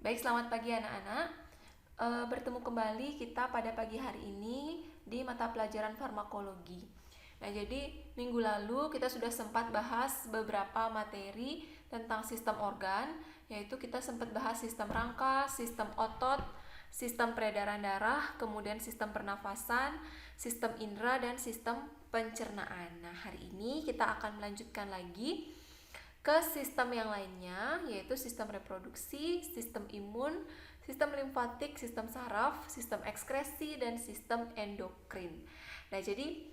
Baik, selamat pagi anak-anak. Bertemu kembali kita pada pagi hari ini di mata pelajaran farmakologi. Nah, jadi minggu lalu kita sudah sempat bahas beberapa materi tentang sistem organ, yaitu kita sempat bahas sistem rangka, sistem otot, sistem peredaran darah, kemudian sistem pernafasan, sistem indera, dan sistem pencernaan. Nah, hari ini kita akan melanjutkan lagi ke sistem yang lainnya, yaitu sistem reproduksi, sistem imun, sistem limfatik, sistem saraf, sistem ekskresi, dan sistem endokrin. Nah, jadi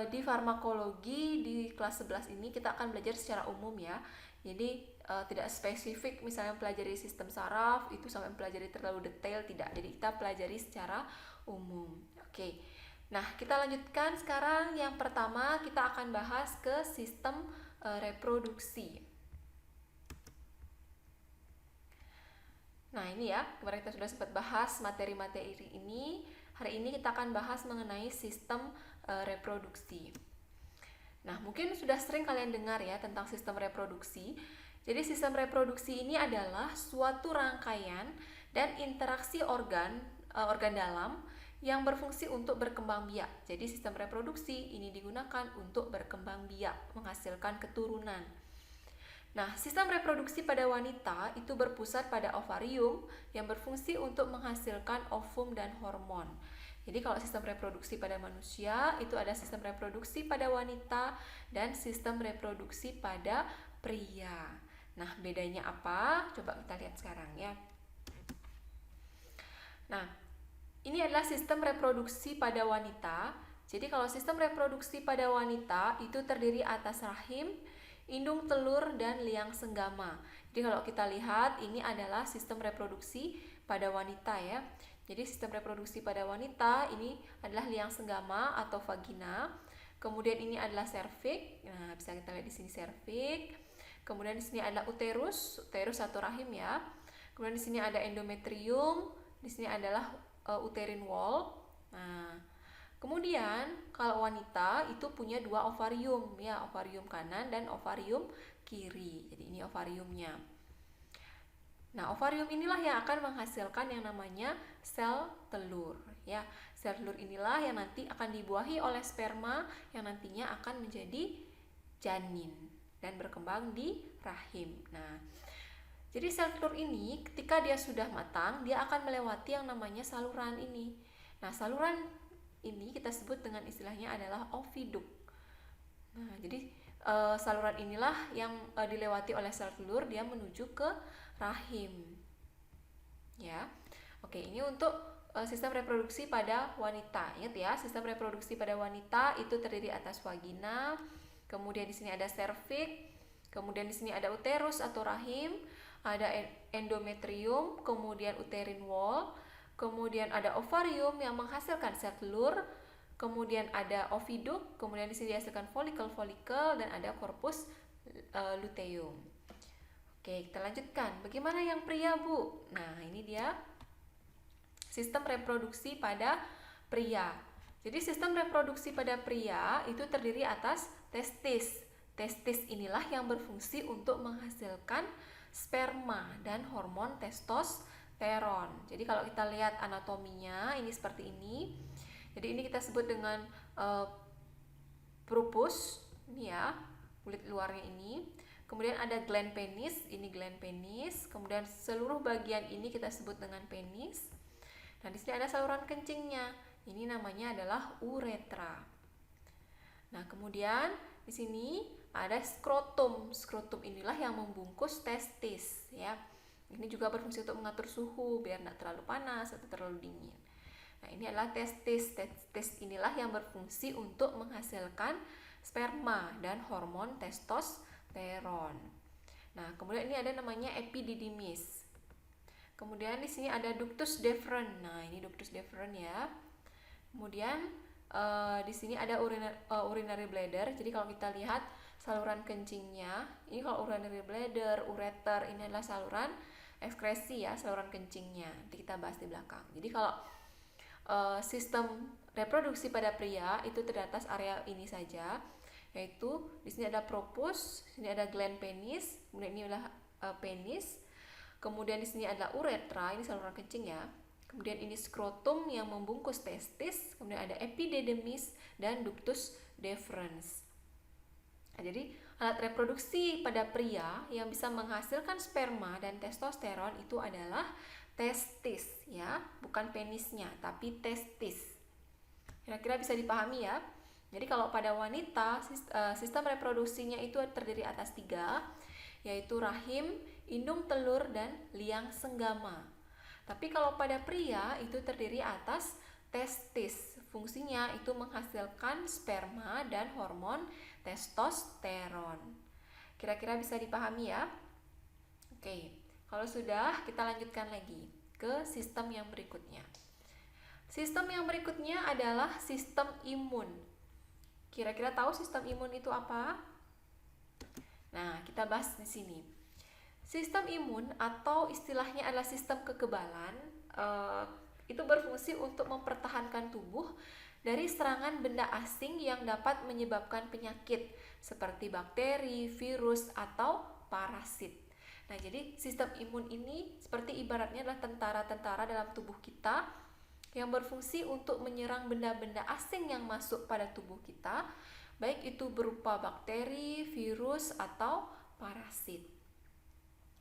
di farmakologi di kelas 11 ini kita akan belajar secara umum ya. Jadi tidak spesifik misalnya pelajari sistem saraf itu sampai pelajari terlalu detail, tidak. Jadi kita pelajari secara umum. Oke. Nah, kita lanjutkan sekarang. Yang pertama kita akan bahas ke sistem reproduksi. Nah, ini ya, kemarin kita sudah sempat bahas materi-materi ini. Hari ini kita akan bahas mengenai sistem reproduksi. Nah, mungkin sudah sering kalian dengar ya tentang sistem reproduksi. Jadi sistem reproduksi ini adalah suatu rangkaian dan interaksi organ dalam yang berfungsi untuk berkembang biak. Jadi sistem reproduksi ini digunakan untuk berkembang biak, menghasilkan keturunan. Nah, sistem reproduksi pada wanita itu berpusat pada ovarium yang berfungsi untuk menghasilkan ovum dan hormon. Jadi kalau sistem reproduksi pada manusia itu ada sistem reproduksi pada wanita dan sistem reproduksi pada pria. Nah, bedanya apa? Coba kita lihat sekarang ya. Nah, ini adalah sistem reproduksi pada wanita. Jadi kalau sistem reproduksi pada wanita itu terdiri atas rahim, indung telur, dan liang senggama. Jadi kalau kita lihat ini adalah sistem reproduksi pada wanita ya. Jadi sistem reproduksi pada wanita ini adalah liang senggama atau vagina. Kemudian ini adalah serviks. Nah, bisa kita lihat di sini serviks. Kemudian di sini adalah uterus atau rahim ya. Kemudian di sini ada endometrium. Di sini adalah uterine wall. Nah, kemudian kalau wanita itu punya dua ovarium ya, ovarium kanan dan ovarium kiri. Jadi ini ovariumnya. Nah, ovarium inilah yang akan menghasilkan yang namanya sel telur ya. Sel telur inilah yang nanti akan dibuahi oleh sperma yang nantinya akan menjadi janin dan berkembang di rahim. Nah, jadi sel telur ini ketika dia sudah matang, dia akan melewati yang namanya saluran ini. Nah, saluran ini kita sebut dengan istilahnya adalah oviduk. Nah, jadi saluran inilah yang dilewati oleh sel telur, dia menuju ke rahim. Ya. Oke, ini untuk sistem reproduksi pada wanita. Ingat ya, sistem reproduksi pada wanita itu terdiri atas vagina, kemudian di sini ada serviks, kemudian di sini ada uterus atau rahim, ada endometrium, kemudian uterine wall, kemudian ada ovarium yang menghasilkan sel telur, kemudian ada oviduk, kemudian di sini dihasilkan folikel-folikel, dan ada corpus luteum. Oke, kita lanjutkan. Bagaimana yang pria, Bu? Nah, ini dia sistem reproduksi pada pria. Jadi sistem reproduksi pada pria itu terdiri atas testis. Testis inilah yang berfungsi untuk menghasilkan sperma dan hormon testosteron. Jadi kalau kita lihat anatominya ini seperti ini. Jadi ini kita sebut dengan purpus, ini ya, kulit luarnya ini. Kemudian ada gland penis, ini gland penis. Kemudian seluruh bagian ini kita sebut dengan penis. Nah, di sini ada saluran kencingnya. Ini namanya adalah uretra. Nah, kemudian di sini ada skrotum. Skrotum inilah yang membungkus testis ya. Ini juga berfungsi untuk mengatur suhu biar tidak terlalu panas atau terlalu dingin. Nah, ini adalah testis. Testis inilah yang berfungsi untuk menghasilkan sperma dan hormon testosteron. Nah, kemudian ini ada namanya epididymis. Kemudian di sini ada ductus deferens. Nah, ini ductus deferens ya. Kemudian di sini ada urinary bladder. Jadi kalau kita lihat saluran kencingnya, ini kalau urinary bladder, ureter, ini adalah saluran ekskresi ya, saluran kencingnya. Nanti kita bahas di belakang. Jadi kalau sistem reproduksi pada pria itu terbatas area ini saja, yaitu di sini ada propus, di sini ada gland penis, kemudian ini adalah penis, Kemudian di sini adalah uretra, ini saluran kencing ya. Kemudian ini skrotum yang membungkus testis. Kemudian ada epididymis dan ductus deferens. Nah, jadi alat reproduksi pada pria yang bisa menghasilkan sperma dan testosteron itu adalah testis ya, bukan penisnya, tapi testis. Kira-kira bisa dipahami ya. Jadi kalau pada wanita sistem reproduksinya itu terdiri atas 3, yaitu rahim, indung telur, dan liang senggama. Tapi kalau pada pria itu terdiri atas testis. Fungsinya itu menghasilkan sperma dan hormon testosteron. Kira-kira bisa dipahami ya? Oke, kalau sudah kita lanjutkan lagi ke sistem yang berikutnya. Sistem yang berikutnya adalah sistem imun. Kira-kira tahu sistem imun itu apa? Nah, kita bahas di sini. Sistem imun atau istilahnya adalah sistem kekebalan itu berfungsi untuk mempertahankan tubuh dari serangan benda asing yang dapat menyebabkan penyakit seperti bakteri, virus, atau parasit. Nah, jadi sistem imun ini seperti ibaratnya adalah tentara-tentara dalam tubuh kita yang berfungsi untuk menyerang benda-benda asing yang masuk pada tubuh kita, baik itu berupa bakteri, virus, atau parasit.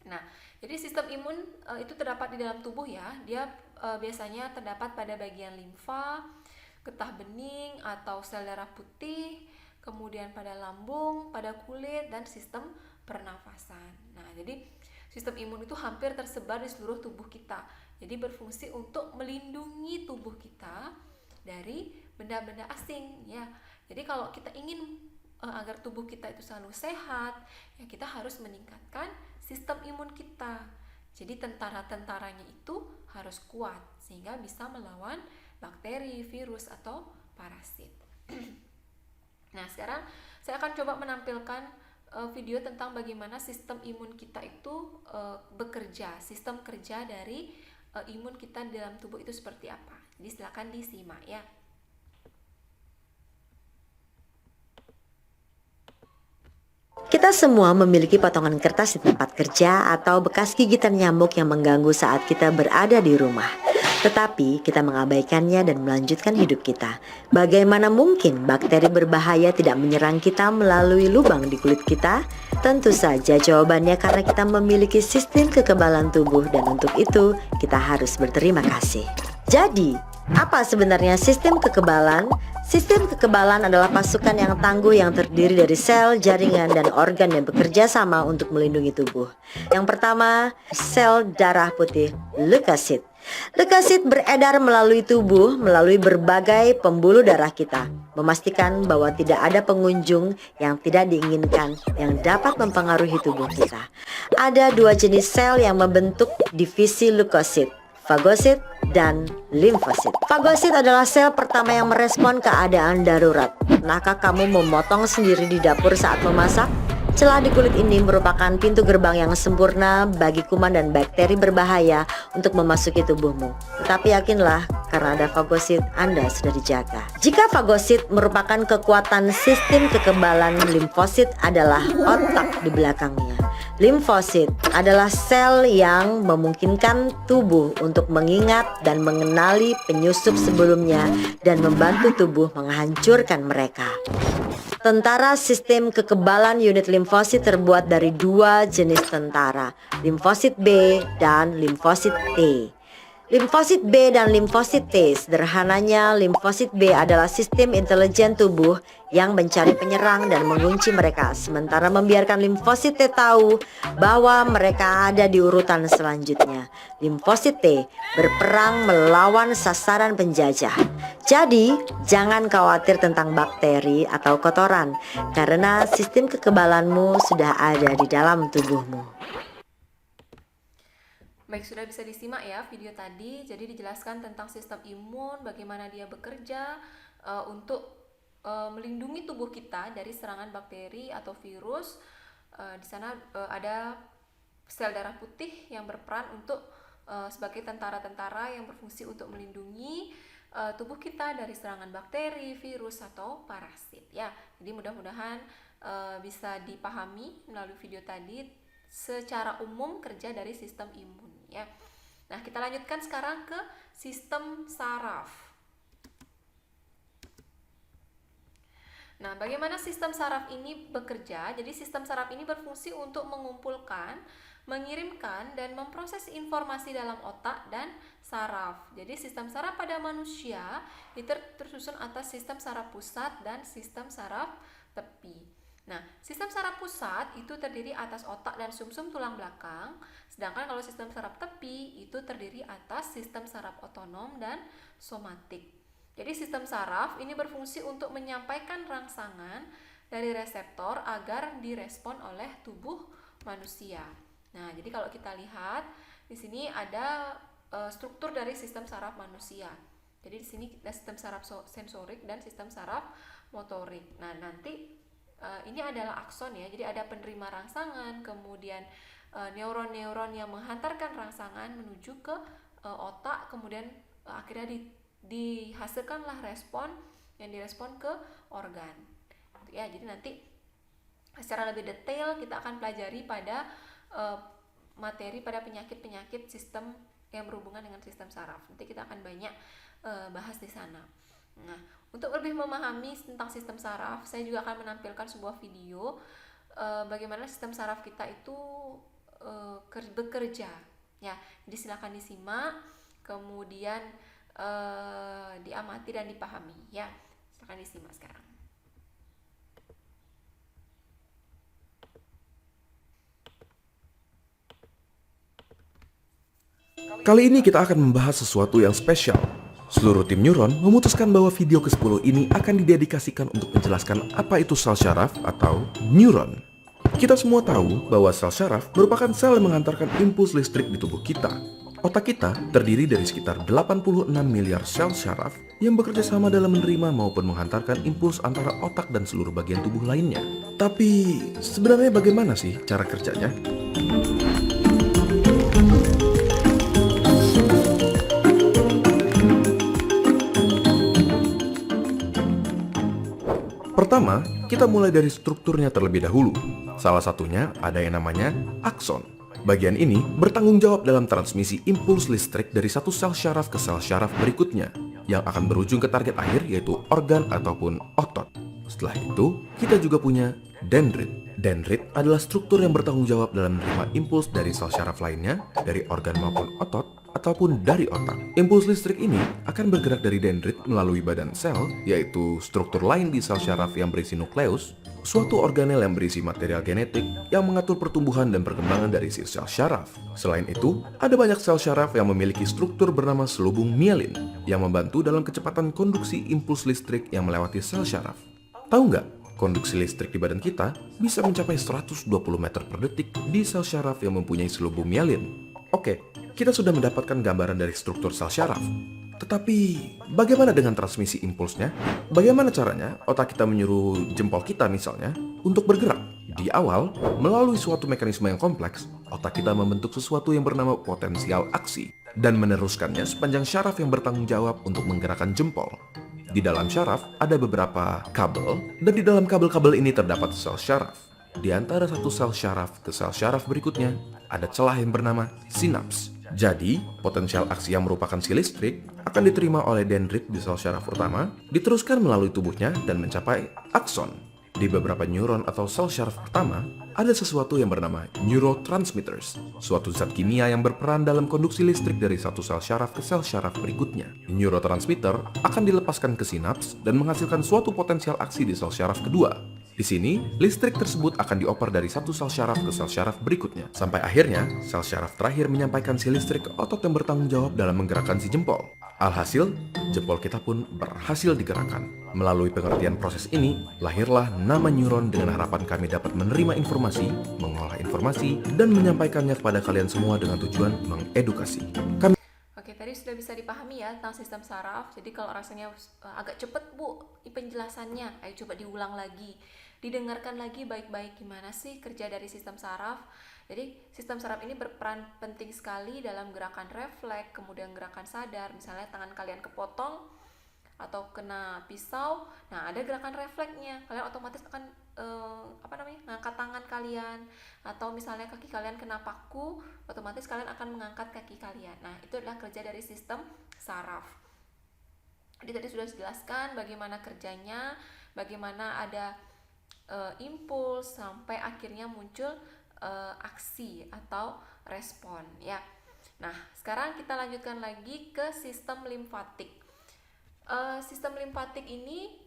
Nah, jadi sistem imun itu terdapat di dalam tubuh ya. Dia biasanya terdapat pada bagian limfa, getah bening atau sel darah putih, kemudian pada lambung, pada kulit, dan sistem pernafasan. Nah, jadi sistem imun itu hampir tersebar di seluruh tubuh kita. Jadi berfungsi untuk melindungi tubuh kita dari benda-benda asing ya. Jadi kalau kita ingin agar tubuh kita itu selalu sehat, ya kita harus meningkatkan sistem imun kita. Jadi tentara-tentaranya itu harus kuat sehingga bisa melawan bakteri, virus, atau parasit. Nah, sekarang saya akan coba menampilkan video tentang bagaimana sistem imun kita itu bekerja, sistem kerja dari imun kita di dalam tubuh itu seperti apa. Jadi silakan disimak ya. Kita semua memiliki potongan kertas di tempat kerja atau bekas gigitan nyamuk yang mengganggu saat kita berada di rumah. Tetapi kita mengabaikannya dan melanjutkan hidup kita. Bagaimana mungkin bakteri berbahaya tidak menyerang kita melalui lubang di kulit kita? Tentu saja jawabannya karena kita memiliki sistem kekebalan tubuh dan untuk itu kita harus berterima kasih. Jadi, apa sebenarnya sistem kekebalan? Sistem kekebalan adalah pasukan yang tangguh yang terdiri dari sel, jaringan, dan organ yang bekerja sama untuk melindungi tubuh. Yang pertama, sel darah putih, leukosit. Leukosit beredar melalui tubuh melalui berbagai pembuluh darah kita, memastikan bahwa tidak ada pengunjung yang tidak diinginkan yang dapat mempengaruhi tubuh kita. Ada 2 jenis sel yang membentuk divisi leukosit, fagosit dan limfosit. Fagosit adalah sel pertama yang merespon keadaan darurat. Pernahkah kamu memotong sendiri di dapur saat memasak? Celah di kulit ini merupakan pintu gerbang yang sempurna bagi kuman dan bakteri berbahaya untuk memasuki tubuhmu. Tetapi yakinlah, karena ada fagosit, Anda sudah dijaga. Jika fagosit merupakan kekuatan sistem kekebalan, limfosit adalah otak di belakangnya. Limfosit adalah sel yang memungkinkan tubuh untuk mengingat dan mengenali penyusup sebelumnya dan membantu tubuh menghancurkan mereka. Tentara sistem kekebalan unit limfosit terbuat dari 2 jenis tentara, limfosit B dan limfosit T. Limfosit B dan limfosit T, sederhananya limfosit B adalah sistem intelijen tubuh yang mencari penyerang dan mengunci mereka, sementara membiarkan limfosit T tahu bahwa mereka ada di urutan selanjutnya. Limfosit T berperang melawan sasaran penjajah. Jadi, jangan khawatir tentang bakteri atau kotoran, karena sistem kekebalanmu sudah ada di dalam tubuhmu. Baik, sudah bisa disimak ya video tadi. Jadi dijelaskan tentang sistem imun, bagaimana dia bekerja untuk melindungi tubuh kita dari serangan bakteri atau virus. Di sana ada sel darah putih yang berperan untuk sebagai tentara-tentara yang berfungsi untuk melindungi tubuh kita dari serangan bakteri, virus, atau parasit ya. Jadi mudah-mudahan bisa dipahami melalui video tadi. secara umum kerja dari sistem imun ya. Nah, kita lanjutkan sekarang ke sistem saraf. Nah, bagaimana sistem saraf ini bekerja? Jadi sistem saraf ini berfungsi untuk mengumpulkan, mengirimkan, dan memproses informasi dalam otak dan saraf. Jadi sistem saraf pada manusia itu tersusun atas sistem saraf pusat dan sistem saraf tepi. Nah, sistem saraf pusat itu terdiri atas otak dan sumsum tulang belakang, sedangkan kalau sistem saraf tepi itu terdiri atas sistem saraf otonom dan somatik. Jadi sistem saraf ini berfungsi untuk menyampaikan rangsangan dari reseptor agar direspon oleh tubuh manusia. Nah, jadi kalau kita lihat di sini ada struktur dari sistem saraf manusia. Jadi di sini ada sistem saraf sensorik dan sistem saraf motorik. Nah, nanti ini adalah akson ya. Jadi ada penerima rangsangan, kemudian neuron-neuron yang menghantarkan rangsangan menuju ke otak, kemudian akhirnya dihasilkanlah respon yang direspon ke organ ya. Jadi nanti secara lebih detail kita akan pelajari pada materi pada penyakit-penyakit sistem yang berhubungan dengan sistem saraf. Nanti kita akan banyak bahas di sana. Nah, untuk lebih memahami tentang sistem saraf, saya juga akan menampilkan sebuah video bagaimana sistem saraf kita itu bekerja ya. Jadi silakan disimak, kemudian diamati dan dipahami ya. Silakan disimak sekarang. Kali ini kita akan membahas sesuatu yang spesial. Seluruh tim neuron memutuskan bahwa video ke-10 ini akan didedikasikan untuk menjelaskan apa itu sel syaraf atau neuron. Kita semua tahu bahwa sel syaraf merupakan sel yang mengantarkan impuls listrik di tubuh kita. Otak kita terdiri dari sekitar 86 miliar sel syaraf yang bekerja sama dalam menerima maupun menghantarkan impuls antara otak dan seluruh bagian tubuh lainnya. Tapi sebenarnya bagaimana sih cara kerjanya? Pertama, kita mulai dari strukturnya terlebih dahulu. Salah satunya ada yang namanya akson. Bagian ini bertanggung jawab dalam transmisi impuls listrik dari satu sel syaraf ke sel syaraf berikutnya, yang akan berujung ke target akhir yaitu organ ataupun otot. Setelah itu, kita juga punya dendrit. Dendrit adalah struktur yang bertanggung jawab dalam menerima impuls dari sel syaraf lainnya, dari organ maupun otot, ataupun dari otak. Impuls listrik ini akan bergerak dari dendrit melalui badan sel, yaitu struktur lain di sel syaraf yang berisi nukleus, suatu organel yang berisi material genetik yang mengatur pertumbuhan dan perkembangan dari si sel syaraf. Selain itu, ada banyak sel syaraf yang memiliki struktur bernama selubung mielin yang membantu dalam kecepatan konduksi impuls listrik yang melewati sel syaraf. Tahu nggak? Konduksi listrik di badan kita bisa mencapai 120 meter per detik di sel syaraf yang mempunyai selubung mielin. Oke, kita sudah mendapatkan gambaran dari struktur sel syaraf. Tetapi, bagaimana dengan transmisi impulsnya? Bagaimana caranya otak kita menyuruh jempol kita misalnya untuk bergerak? Di awal, melalui suatu mekanisme yang kompleks, otak kita membentuk sesuatu yang bernama potensial aksi dan meneruskannya sepanjang syaraf yang bertanggung jawab untuk menggerakkan jempol. Di dalam syaraf ada beberapa kabel, dan di dalam kabel-kabel ini terdapat sel syaraf. Di antara satu sel syaraf ke sel syaraf berikutnya, ada celah yang bernama sinaps. Jadi, potensial aksi yang merupakan si listrik akan diterima oleh dendrit di sel syaraf utama, diteruskan melalui tubuhnya dan mencapai akson. Di beberapa neuron atau sel syaraf pertama, ada sesuatu yang bernama neurotransmitters, suatu zat kimia yang berperan dalam konduksi listrik dari satu sel syaraf ke sel syaraf berikutnya. Neurotransmitter akan dilepaskan ke sinaps dan menghasilkan suatu potensial aksi di sel syaraf kedua. Di sini, listrik tersebut akan dioper dari satu sel syaraf ke sel syaraf berikutnya. Sampai akhirnya, sel syaraf terakhir menyampaikan si listrik ke otot yang bertanggung jawab dalam menggerakkan si jempol. Alhasil, jempol kita pun berhasil digerakkan. Melalui pengertian proses ini, lahirlah nama neuron dengan harapan kami dapat menerima informasi, mengolah informasi, dan menyampaikannya kepada kalian semua dengan tujuan mengedukasi. Oke, tadi sudah bisa dipahami ya tentang sistem saraf. Jadi kalau rasanya agak cepet Bu penjelasannya, ayo coba diulang lagi. Didengarkan lagi baik-baik gimana sih kerja dari sistem saraf. Jadi sistem saraf ini berperan penting sekali dalam gerakan refleks, kemudian gerakan sadar. Misalnya tangan kalian kepotong atau kena pisau, nah ada gerakan refleksnya, kalian otomatis akan ngangkat tangan kalian, atau misalnya kaki kalian kena paku, otomatis kalian akan mengangkat kaki kalian. Nah itu adalah kerja dari sistem saraf. Jadi tadi sudah dijelaskan bagaimana kerjanya, bagaimana ada impuls sampai akhirnya muncul aksi atau respon ya. Nah sekarang kita lanjutkan lagi ke sistem limfatik. Sistem limfatik ini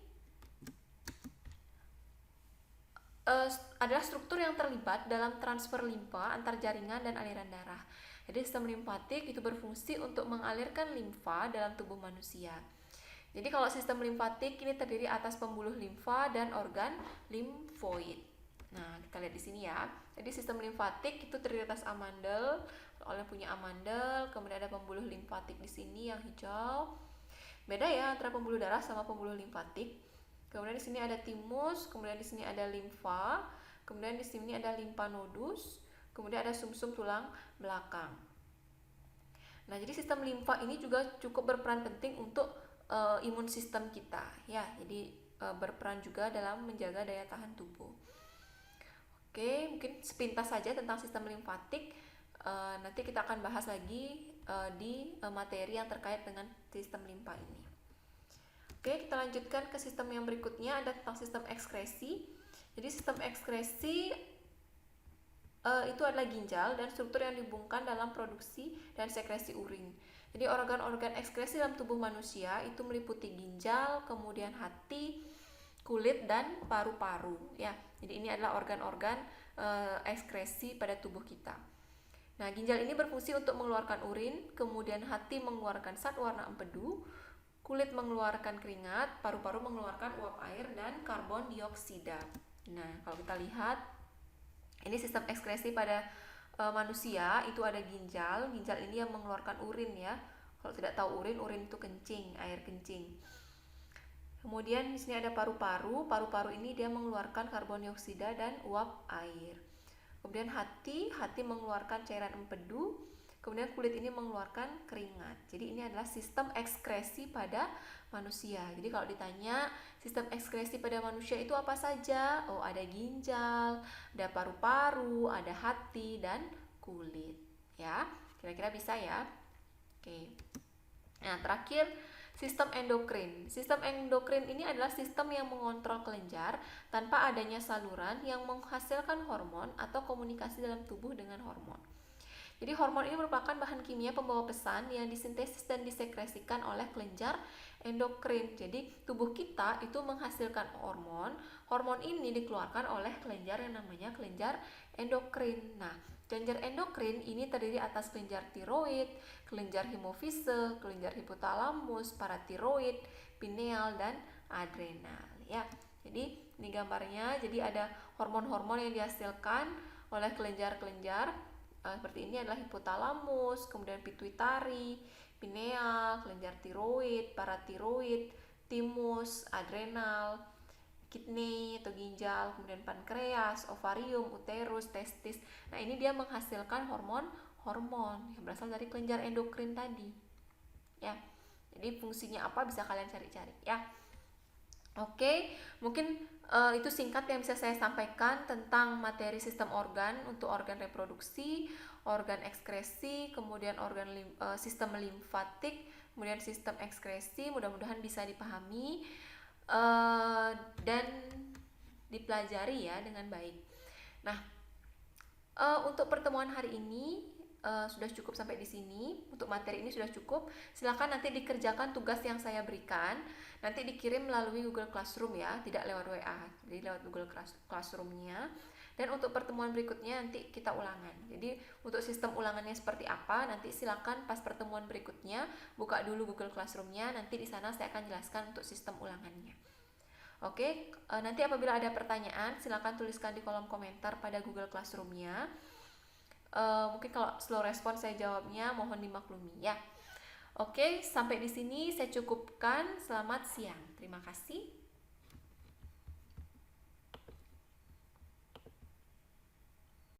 adalah struktur yang terlibat dalam transfer limfa antar jaringan dan aliran darah. Jadi sistem limfatik itu berfungsi untuk mengalirkan limfa dalam tubuh manusia. Jadi kalau sistem limfatik ini terdiri atas pembuluh limfa dan organ limfoid. Nah, kita lihat di sini ya. Jadi sistem limfatik itu terdiri atas amandel, oleh punya amandel, kemudian ada pembuluh limfatik di sini yang hijau. Beda ya antara pembuluh darah sama pembuluh limfatik. Kemudian di sini ada timus, kemudian di sini ada limfa, kemudian di sini ada limfa nodus, kemudian ada sumsum tulang belakang. Nah, jadi sistem limfa ini juga cukup berperan penting untuk imun sistem kita ya, jadi berperan juga dalam menjaga daya tahan tubuh. Oke, mungkin sepintas saja tentang sistem limfatik. Nanti kita akan bahas lagi di materi yang terkait dengan sistem limfa ini. Oke, kita lanjutkan ke sistem yang berikutnya, ada tentang sistem ekskresi. Jadi sistem ekskresi itu adalah ginjal dan struktur yang dihubungkan dalam produksi dan sekresi urin. Jadi organ-organ ekskresi dalam tubuh manusia itu meliputi ginjal, kemudian hati, kulit, dan paru-paru ya. Jadi ini adalah organ-organ ekskresi pada tubuh kita. Nah, ginjal ini berfungsi untuk mengeluarkan urin, kemudian hati mengeluarkan zat warna empedu, kulit mengeluarkan keringat, paru-paru mengeluarkan uap air dan karbon dioksida. Nah, kalau kita lihat ini sistem ekskresi pada manusia itu ada ginjal. Ginjal ini yang mengeluarkan urin ya. Kalau tidak tahu urin itu kencing, air kencing. Kemudian di sini ada paru-paru. Paru-paru ini dia mengeluarkan karbon dioksida dan uap air. Kemudian hati mengeluarkan cairan empedu. Kemudian kulit ini mengeluarkan keringat. Jadi ini adalah sistem ekskresi pada manusia. Jadi kalau ditanya sistem ekskresi pada manusia itu apa saja? Oh, ada ginjal, ada paru-paru, ada hati, dan kulit. Ya, kira-kira bisa ya? Oke. Nah, terakhir sistem endokrin. Sistem endokrin ini adalah sistem yang mengontrol kelenjar tanpa adanya saluran yang menghasilkan hormon atau komunikasi dalam tubuh dengan hormon. Jadi hormon ini merupakan bahan kimia pembawa pesan yang disintesis dan disekresikan oleh kelenjar endokrin. Jadi tubuh kita itu menghasilkan hormon. Hormon ini dikeluarkan oleh kelenjar yang namanya kelenjar endokrin. Nah, kelenjar endokrin ini terdiri atas kelenjar tiroid, kelenjar hipofise, kelenjar hipotalamus, paratiroid, pineal, dan adrenal ya. Jadi ini gambarnya. Jadi ada hormon-hormon yang dihasilkan oleh kelenjar-kelenjar seperti ini adalah hipotalamus, kemudian pituitari, pineal, kelenjar tiroid, paratiroid, timus, adrenal, kidney atau ginjal, kemudian pankreas, ovarium, uterus, testis. Nah, ini dia menghasilkan hormon yang berasal dari kelenjar endokrin tadi. Ya. Jadi fungsinya apa bisa kalian cari-cari ya. Oke, mungkin itu singkat yang bisa saya sampaikan tentang materi sistem organ untuk organ reproduksi, organ ekskresi, kemudian sistem limfatik, kemudian sistem ekskresi. Mudah-mudahan bisa dipahami dan dipelajari ya dengan baik. Nah, untuk pertemuan hari ini sudah cukup sampai di sini. Untuk materi ini sudah cukup. Silakan nanti dikerjakan tugas yang saya berikan. Nanti dikirim melalui Google Classroom ya, tidak lewat WA. Jadi lewat Google Classroom-nya. Dan untuk pertemuan berikutnya nanti kita ulangan. Jadi untuk sistem ulangannya seperti apa, nanti silakan pas pertemuan berikutnya buka dulu Google Classroom-nya. Nanti di sana saya akan jelaskan untuk sistem ulangannya. Oke, nanti apabila ada pertanyaan silakan tuliskan di kolom komentar pada Google Classroom-nya. Mungkin kalau slow respon saya jawabnya mohon dimaklumi ya. Oke, sampai di sini saya cukupkan. Selamat siang. Terima kasih.